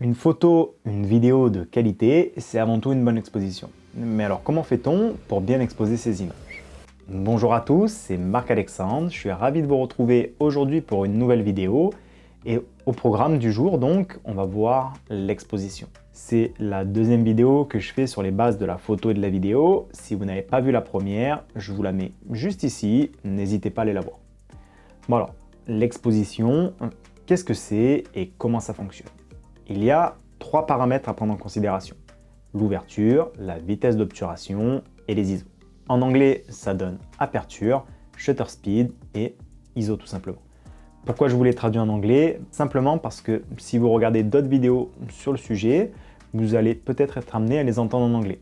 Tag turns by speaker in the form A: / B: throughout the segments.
A: Une photo, une vidéo de qualité, c'est avant tout une bonne exposition. Mais alors comment fait-on pour bien exposer ces images? Bonjour à tous, c'est Marc-Alexandre, je suis ravi de vous retrouver aujourd'hui pour une nouvelle vidéo. Et au programme du jour, donc, on va voir l'exposition. C'est la deuxième vidéo que je fais sur les bases de la photo et de la vidéo. Si vous n'avez pas vu la première, je vous la mets juste ici, n'hésitez pas à aller la voir. Bon alors, l'exposition, qu'est-ce que c'est et comment ça fonctionne? Il y a 3 paramètres à prendre en considération. L'ouverture, la vitesse d'obturation et les ISO. En anglais, ça donne aperture, shutter speed et ISO tout simplement. Pourquoi je vous les traduis en anglais? Simplement parce que si vous regardez d'autres vidéos sur le sujet, vous allez peut-être être amené à les entendre en anglais.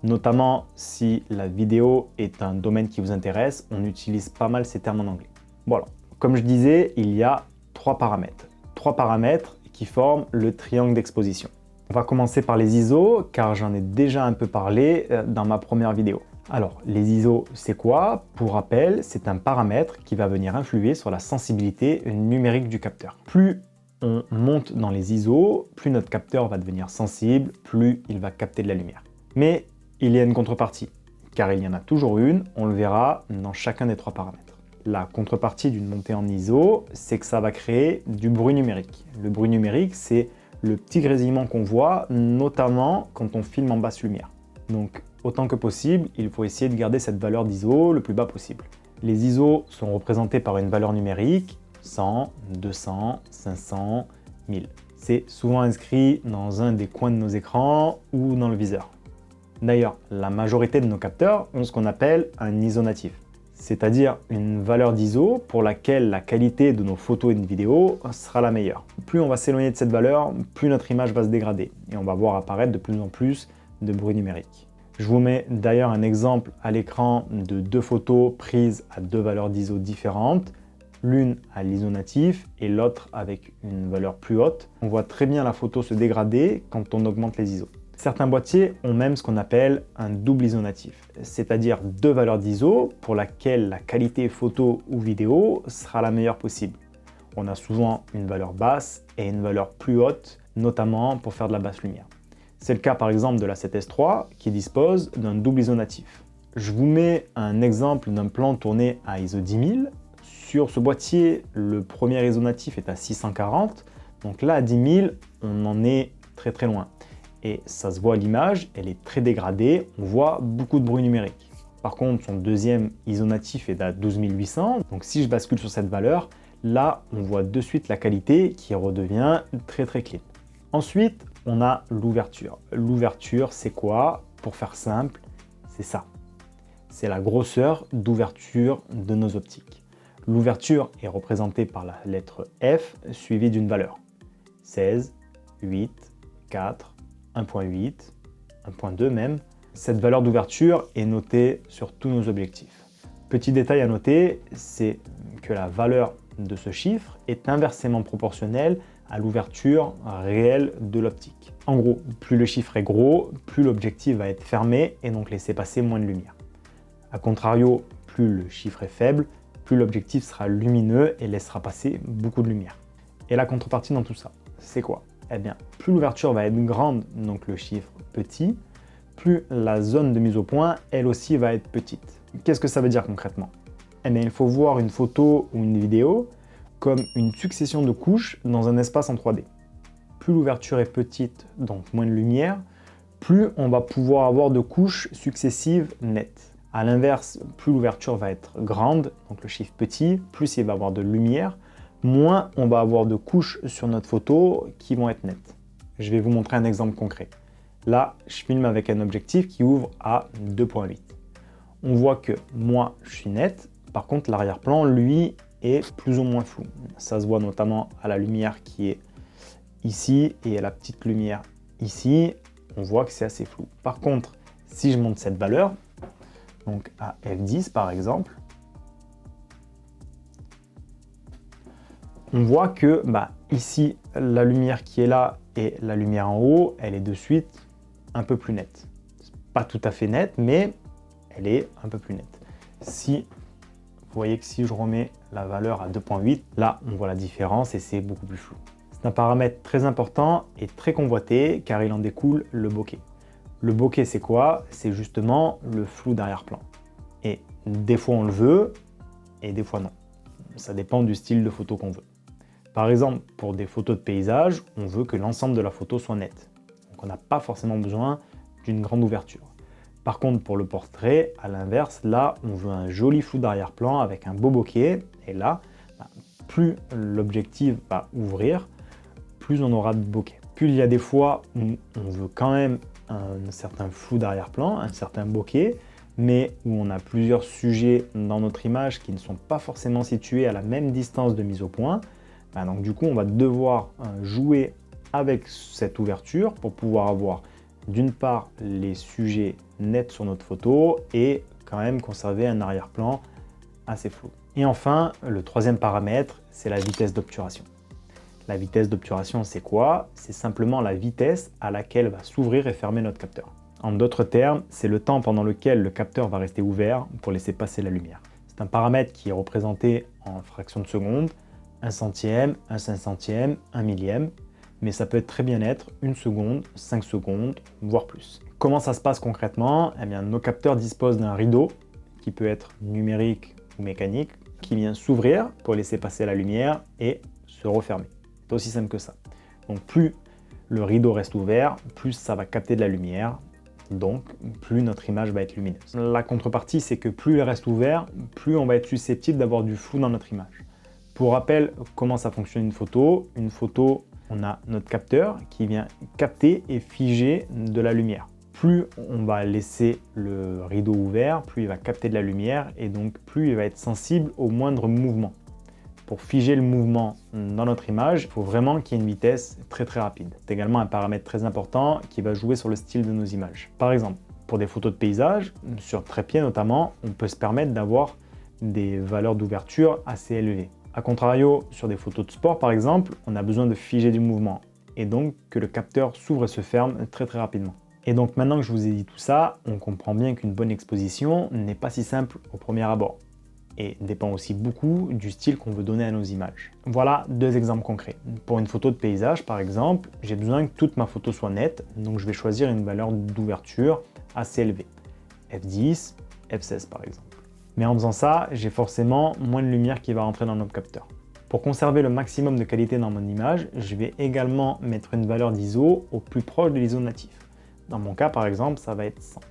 A: Notamment si la vidéo est un domaine qui vous intéresse, on utilise pas mal ces termes en anglais. Voilà, comme je disais, il y a 3 paramètres. 3 paramètres qui forment le triangle d'exposition. On va commencer par les ISO, car j'en ai déjà un peu parlé dans ma première vidéo. Alors, les ISO, c'est quoi? Pour rappel, c'est un paramètre qui va venir influer sur la sensibilité numérique du capteur. Plus on monte dans les ISO, plus notre capteur va devenir sensible, plus il va capter de la lumière. Mais il y a une contrepartie, car il y en a toujours une, on le verra dans chacun des 3 paramètres. La contrepartie d'une montée en ISO, c'est que ça va créer du bruit numérique. Le bruit numérique, c'est le petit grésillement qu'on voit, notamment quand on filme en basse lumière. Donc, autant que possible, il faut essayer de garder cette valeur d'ISO le plus bas possible. Les ISO sont représentés par une valeur numérique, 100, 200, 500, 1000. C'est souvent inscrit dans un des coins de nos écrans ou dans le viseur. D'ailleurs, la majorité de nos capteurs ont ce qu'on appelle un ISO natif, c'est-à-dire une valeur d'ISO pour laquelle la qualité de nos photos et de vidéos sera la meilleure. Plus on va s'éloigner de cette valeur, plus notre image va se dégrader et on va voir apparaître de plus en plus de bruit numérique. Je vous mets d'ailleurs un exemple à l'écran de 2 photos prises à 2 valeurs d'ISO différentes, l'une à l'ISO natif et l'autre avec une valeur plus haute. On voit très bien la photo se dégrader quand on augmente les ISO. Certains boîtiers ont même ce qu'on appelle un double ISO natif, c'est-à-dire 2 valeurs d'ISO pour laquelle la qualité photo ou vidéo sera la meilleure possible. On a souvent une valeur basse et une valeur plus haute, notamment pour faire de la basse lumière. C'est le cas par exemple de la 7S3 qui dispose d'un double ISO natif. Je vous mets un exemple d'un plan tourné à ISO 10000. Sur ce boîtier, le premier ISO natif est à 640, donc là à 10000, on en est très loin. Et ça se voit à l'image, elle est très dégradée, on voit beaucoup de bruit numérique. Par contre, son deuxième ISO natif est à 12800, donc si je bascule sur cette valeur, là, on voit de suite la qualité qui redevient très clean. Ensuite, on a l'ouverture. L'ouverture, c'est quoi? Pour faire simple, c'est ça. C'est la grosseur d'ouverture de nos optiques. L'ouverture est représentée par la lettre F suivie d'une valeur. 16, 8, 4, 1.8, 1.2 même. Cette valeur d'ouverture est notée sur tous nos objectifs. Petit détail à noter, c'est que la valeur de ce chiffre est inversement proportionnelle à l'ouverture réelle de l'optique. En gros, plus le chiffre est gros, plus l'objectif va être fermé et donc laisser passer moins de lumière. A contrario, plus le chiffre est faible, plus l'objectif sera lumineux et laissera passer beaucoup de lumière. Et la contrepartie dans tout ça, c'est quoi? Eh bien, plus l'ouverture va être grande, donc le chiffre petit, plus la zone de mise au point, elle aussi, va être petite. Qu'est-ce que ça veut dire concrètement? Eh bien, il faut voir une photo ou une vidéo comme une succession de couches dans un espace en 3D. Plus l'ouverture est petite, donc moins de lumière, plus on va pouvoir avoir de couches successives nettes. A l'inverse, plus l'ouverture va être grande, donc le chiffre petit, plus il va avoir de lumière, moins on va avoir de couches sur notre photo qui vont être nettes. Je vais vous montrer un exemple concret. Là, je filme avec un objectif qui ouvre à 2.8. On voit que moi, je suis net. Par contre, l'arrière-plan, lui, est plus ou moins flou. Ça se voit notamment à la lumière qui est ici et à la petite lumière ici. On voit que c'est assez flou. Par contre, si je monte cette valeur, donc à F10 par exemple, on voit que ici, la lumière qui est là et la lumière en haut, elle est de suite un peu plus nette. Pas tout à fait nette, mais elle est un peu plus nette. Vous voyez que si je remets la valeur à 2.8, là, on voit la différence et c'est beaucoup plus flou. C'est un paramètre très important et très convoité car il en découle le bokeh. Le bokeh, c'est quoi? C'est justement le flou d'arrière-plan. Et des fois on le veut et des fois non. Ça dépend du style de photo qu'on veut. Par exemple, pour des photos de paysage, on veut que l'ensemble de la photo soit net. Donc on n'a pas forcément besoin d'une grande ouverture. Par contre, pour le portrait, à l'inverse, là, on veut un joli flou d'arrière-plan avec un beau bokeh. Et là, plus l'objectif va ouvrir, plus on aura de bokeh. Puis il y a des fois où on veut quand même un certain flou d'arrière-plan, un certain bokeh, mais où on a plusieurs sujets dans notre image qui ne sont pas forcément situés à la même distance de mise au point. Donc du coup, on va devoir jouer avec cette ouverture pour pouvoir avoir d'une part les sujets nets sur notre photo et quand même conserver un arrière-plan assez flou. Et enfin, le troisième paramètre, c'est la vitesse d'obturation. La vitesse d'obturation, c'est quoi? C'est simplement la vitesse à laquelle va s'ouvrir et fermer notre capteur. En d'autres termes, c'est le temps pendant lequel le capteur va rester ouvert pour laisser passer la lumière. C'est un paramètre qui est représenté en fractions de seconde, 1 centième, 1 cinquantième, 1 millième, mais ça peut très bien être 1 seconde, 5 secondes, voire plus. Comment ça se passe concrètement? Eh bien, nos capteurs disposent d'un rideau qui peut être numérique ou mécanique, qui vient s'ouvrir pour laisser passer la lumière et se refermer. C'est aussi simple que ça. Donc plus le rideau reste ouvert, plus ça va capter de la lumière, donc plus notre image va être lumineuse. La contrepartie, c'est que plus il reste ouvert, plus on va être susceptible d'avoir du flou dans notre image. Pour rappel, comment ça fonctionne une photo? Une photo, on a notre capteur qui vient capter et figer de la lumière. Plus on va laisser le rideau ouvert, plus il va capter de la lumière et donc plus il va être sensible au moindre mouvement. Pour figer le mouvement dans notre image, il faut vraiment qu'il y ait une vitesse très rapide. C'est également un paramètre très important qui va jouer sur le style de nos images. Par exemple, pour des photos de paysage, sur trépied notamment, on peut se permettre d'avoir des valeurs d'ouverture assez élevées. A contrario, sur des photos de sport par exemple, on a besoin de figer du mouvement et donc que le capteur s'ouvre et se ferme très rapidement. Et donc maintenant que je vous ai dit tout ça, on comprend bien qu'une bonne exposition n'est pas si simple au premier abord et dépend aussi beaucoup du style qu'on veut donner à nos images. Voilà deux exemples concrets. Pour une photo de paysage par exemple, j'ai besoin que toute ma photo soit nette, donc je vais choisir une valeur d'ouverture assez élevée, f10, f16 par exemple. Mais en faisant ça, j'ai forcément moins de lumière qui va rentrer dans notre capteur. Pour conserver le maximum de qualité dans mon image, je vais également mettre une valeur d'ISO au plus proche de l'ISO natif. Dans mon cas par exemple, ça va être 100.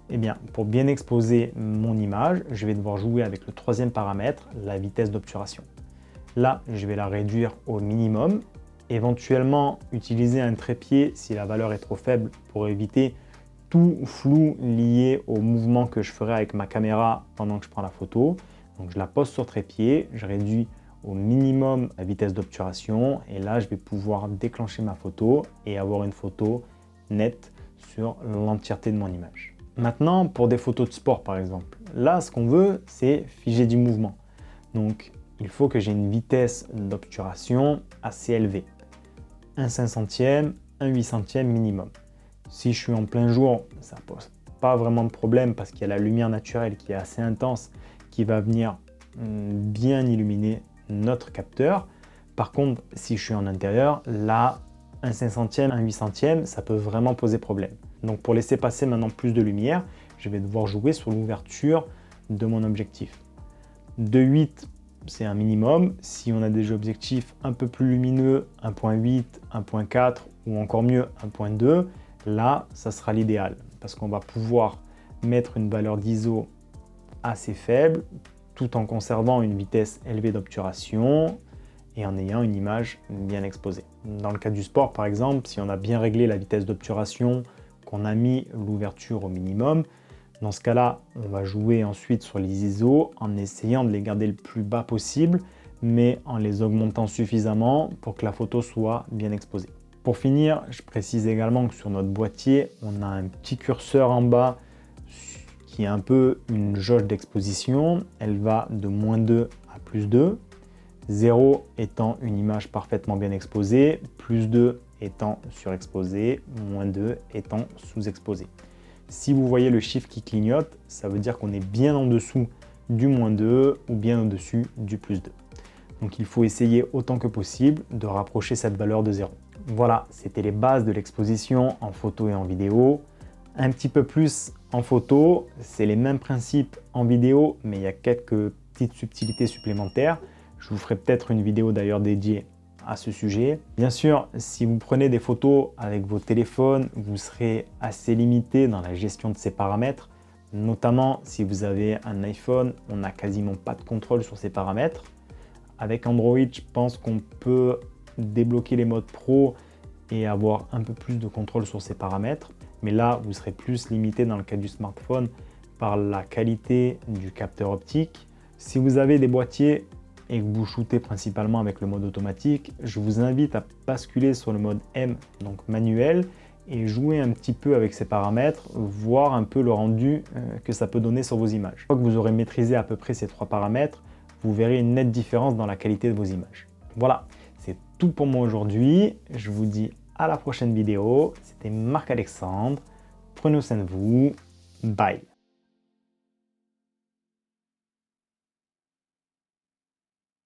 A: Eh bien, pour bien exposer mon image, je vais devoir jouer avec le troisième paramètre, la vitesse d'obturation. Là, je vais la réduire au minimum, éventuellement utiliser un trépied si la valeur est trop faible pour éviter tout flou lié au mouvement que je ferai avec ma caméra pendant que je prends la photo. Donc je la pose sur trépied, je réduis au minimum la vitesse d'obturation et là, je vais pouvoir déclencher ma photo et avoir une photo nette sur l'entièreté de mon image. Maintenant, pour des photos de sport par exemple, là ce qu'on veut c'est figer du mouvement. Donc il faut que j'ai une vitesse d'obturation assez élevée. 1 cinquantième, 1 huitcentième minimum. Si je suis en plein jour, ça pose pas vraiment de problème parce qu'il y a la lumière naturelle qui est assez intense qui va venir bien illuminer notre capteur. Par contre, si je suis en intérieur, là, 1 cinquantième, 1 huitcentième, ça peut vraiment poser problème. Donc pour laisser passer maintenant plus de lumière, je vais devoir jouer sur l'ouverture de mon objectif. 2.8, c'est un minimum. Si on a des objectifs un peu plus lumineux, 1.8, 1.4 ou encore mieux 1.2, là, ça sera l'idéal parce qu'on va pouvoir mettre une valeur d'ISO assez faible tout en conservant une vitesse élevée d'obturation et en ayant une image bien exposée. Dans le cas du sport, par exemple, si on a bien réglé la vitesse d'obturation, qu'on a mis l'ouverture au minimum, dans ce cas-là, on va jouer ensuite sur les ISO en essayant de les garder le plus bas possible, mais en les augmentant suffisamment pour que la photo soit bien exposée. Pour finir, je précise également que sur notre boîtier, on a un petit curseur en bas qui est un peu une jauge d'exposition. Elle va de -2 à +2. 0 étant une image parfaitement bien exposée, +2 étant surexposé, -2 étant sous-exposé. Si vous voyez le chiffre qui clignote, ça veut dire qu'on est bien en dessous du -2 ou bien au-dessus du +2. Donc il faut essayer autant que possible de rapprocher cette valeur de 0. Voilà, c'était les bases de l'exposition en photo et en vidéo. Un petit peu plus en photo, c'est les mêmes principes en vidéo, mais il y a quelques petites subtilités supplémentaires. Je vous ferai peut-être une vidéo d'ailleurs dédiée à ce sujet. Bien sûr, si vous prenez des photos avec vos téléphones, vous serez assez limité dans la gestion de ces paramètres. Notamment si vous avez un iPhone, on n'a quasiment pas de contrôle sur ces paramètres. Avec Android, je pense qu'on peut débloquer les modes pro et avoir un peu plus de contrôle sur ces paramètres. Mais là, vous serez plus limité dans le cas du smartphone par la qualité du capteur optique. Si vous avez des boîtiers et que vous shootez principalement avec le mode automatique, je vous invite à basculer sur le mode M, donc manuel, et jouer un petit peu avec ces paramètres, voir un peu le rendu que ça peut donner sur vos images. Une fois que vous aurez maîtrisé à peu près ces 3 paramètres, vous verrez une nette différence dans la qualité de vos images. Voilà, c'est tout pour moi aujourd'hui. Je vous dis à la prochaine vidéo. C'était Marc-Alexandre. Prenez soin de vous. Bye.